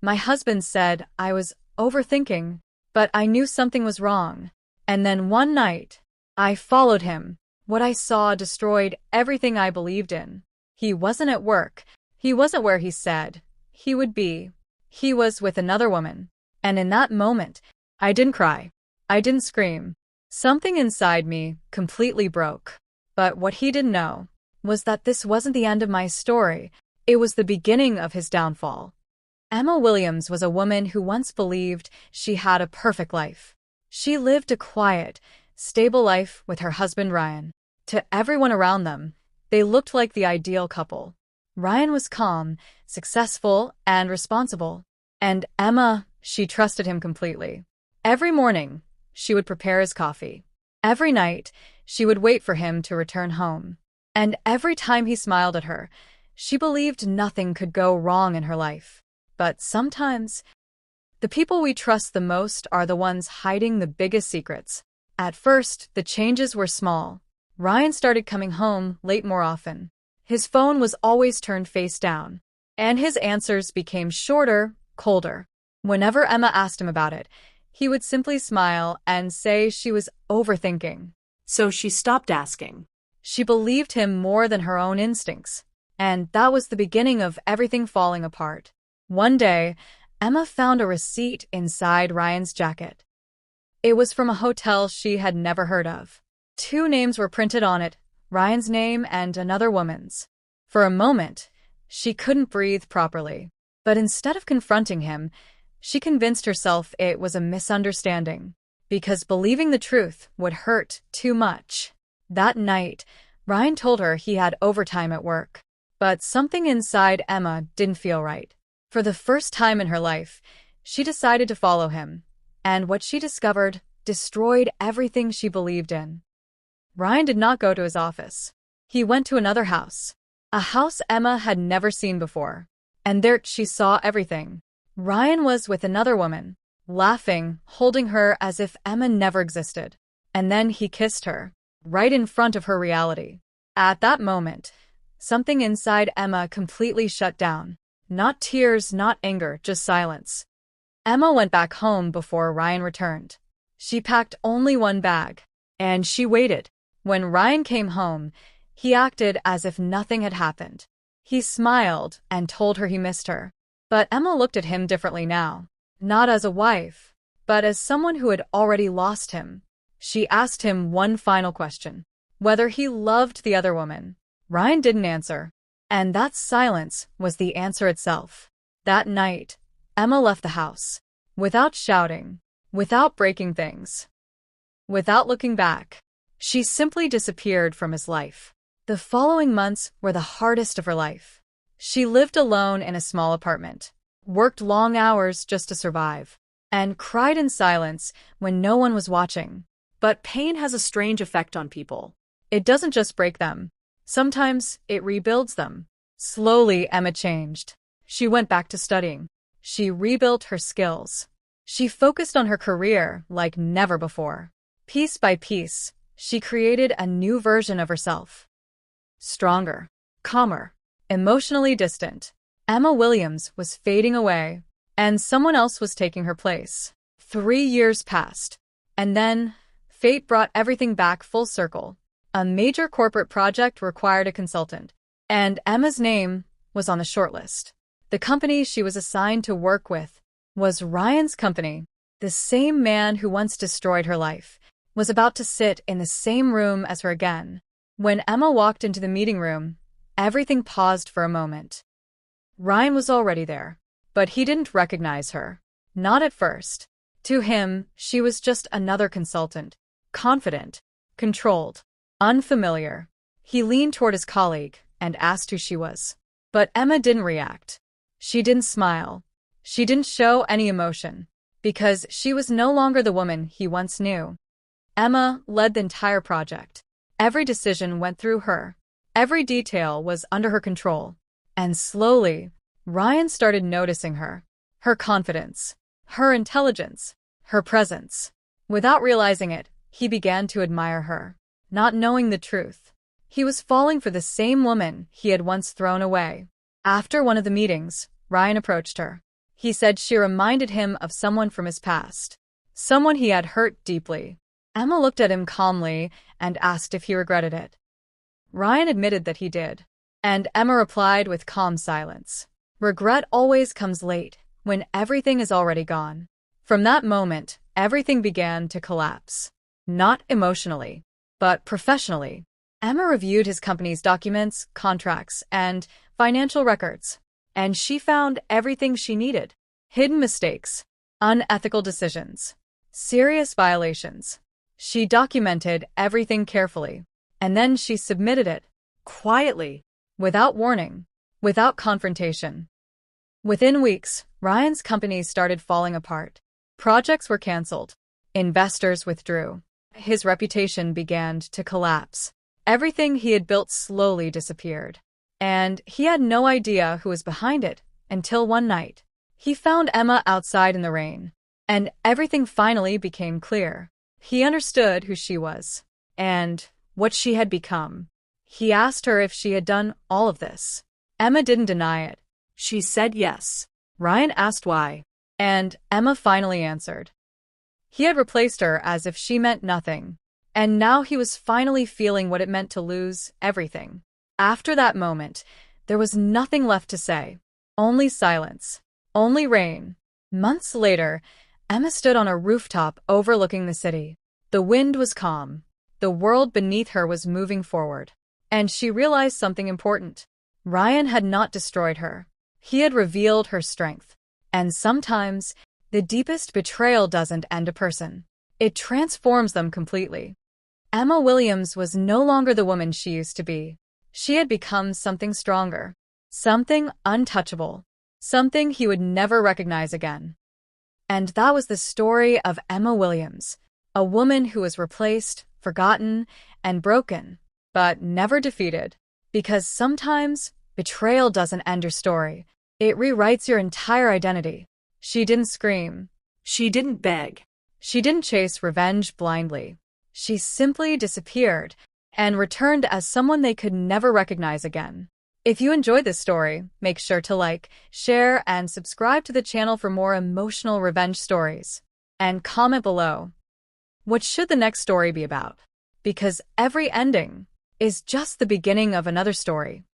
My husband said I was overthinking, but I knew something was wrong. And then one night, I followed him. What I saw destroyed everything I believed in. He wasn't at work. He wasn't where he said he would be. He was with another woman. And in that moment, I didn't cry. I didn't scream. Something inside me completely broke. But what he didn't know was that this wasn't the end of my story. It was the beginning of his downfall. Emma Williams was a woman who once believed she had a perfect life. She lived a quiet, stable life with her husband Ryan. To everyone around them, they looked like the ideal couple. Ryan was calm, successful, and responsible. And Emma, she trusted him completely. Every morning, she would prepare his coffee. Every night, she would wait for him to return home. And every time he smiled at her, she believed nothing could go wrong in her life. But sometimes, the people we trust the most are the ones hiding the biggest secrets. At first, the changes were small. Ryan started coming home late more often. His phone was always turned face down, and his answers became shorter, colder. Whenever Emma asked him about it, he would simply smile and say she was overthinking. So she stopped asking. She believed him more than her own instincts, and that was the beginning of everything falling apart. One day, Emma found a receipt inside Ryan's jacket. It was from a hotel she had never heard of. 2 names were printed on it, Ryan's name and another woman's. For a moment, she couldn't breathe properly. But instead of confronting him, she convinced herself it was a misunderstanding, because believing the truth would hurt too much. That night, Ryan told her he had overtime at work. But something inside Emma didn't feel right. For the first time in her life, she decided to follow him, and what she discovered destroyed everything she believed in. Ryan did not go to his office. He went to another house, a house Emma had never seen before. And there she saw everything. Ryan was with another woman, laughing, holding her as if Emma never existed. And then he kissed her, right in front of her reality. At that moment, something inside Emma completely shut down. Not tears, not anger, just silence. Emma went back home before Ryan returned. She packed only one bag, and she waited. When Ryan came home, he acted as if nothing had happened. He smiled and told her he missed her. But Emma looked at him differently now. Not as a wife, but as someone who had already lost him. She asked him one final question: whether he loved the other woman. Ryan didn't answer. And that silence was the answer itself. That night, Emma left the house. Without shouting, without breaking things, without looking back. She simply disappeared from his life. The following months were the hardest of her life. She lived alone in a small apartment, worked long hours just to survive, and cried in silence when no one was watching. But pain has a strange effect on people. It doesn't just break them. Sometimes it rebuilds them. Slowly, Emma changed. She went back to studying. She rebuilt her skills. She focused on her career like never before. Piece by piece, she created a new version of herself. Stronger, calmer, emotionally distant. Emma Williams was fading away, and someone else was taking her place. 3 years passed, and then fate brought everything back full circle. A major corporate project required a consultant, and Emma's name was on the shortlist. The company she was assigned to work with was Ryan's company. The same man who once destroyed her life was about to sit in the same room as her again. When Emma walked into the meeting room, everything paused for a moment. Ryan was already there, but he didn't recognize her. Not at first. To him, she was just another consultant, confident, controlled, unfamiliar. He leaned toward his colleague and asked who she was. But Emma didn't react. She didn't smile. She didn't show any emotion, because she was no longer the woman he once knew. Emma led the entire project. Every decision went through her. Every detail was under her control. And slowly, Ryan started noticing her. Her confidence, her intelligence, her presence. Without realizing it, he began to admire her. Not knowing the truth, he was falling for the same woman he had once thrown away. After one of the meetings, Ryan approached her. He said she reminded him of someone from his past, someone he had hurt deeply. Emma looked at him calmly and asked if he regretted it. Ryan admitted that he did, and Emma replied with calm silence. Regret always comes late, when everything is already gone. From that moment, everything began to collapse. Not emotionally, but professionally. Emma reviewed his company's documents, contracts, and financial records, and she found everything she needed. Hidden mistakes, unethical decisions, serious violations. She documented everything carefully, and then she submitted it, quietly, without warning, without confrontation. Within weeks, Ryan's company started falling apart. Projects were canceled. Investors withdrew. His reputation began to collapse. Everything he had built slowly disappeared. And he had no idea who was behind it until one night. He found Emma outside in the rain, and everything finally became clear. He understood who she was, and what she had become. He asked her if she had done all of this. Emma didn't deny it. She said yes. Ryan asked why, and Emma finally answered. He had replaced her as if she meant nothing, and now he was finally feeling what it meant to lose everything. After that moment, there was nothing left to say. Only silence. Only rain. Months later, Emma stood on a rooftop overlooking the city. The wind was calm. The world beneath her was moving forward. And she realized something important. Ryan had not destroyed her. He had revealed her strength. And sometimes, the deepest betrayal doesn't end a person. It transforms them completely. Emma Williams was no longer the woman she used to be. She had become something stronger. Something untouchable. Something he would never recognize again. And that was the story of Emma Williams, a woman who was replaced, forgotten, and broken, but never defeated. Because sometimes, betrayal doesn't end your story. It rewrites your entire identity. She didn't scream. She didn't beg. She didn't chase revenge blindly. She simply disappeared and returned as someone they could never recognize again. If you enjoyed this story, make sure to like, share, and subscribe to the channel for more emotional revenge stories. And comment below. What should the next story be about? Because every ending is just the beginning of another story.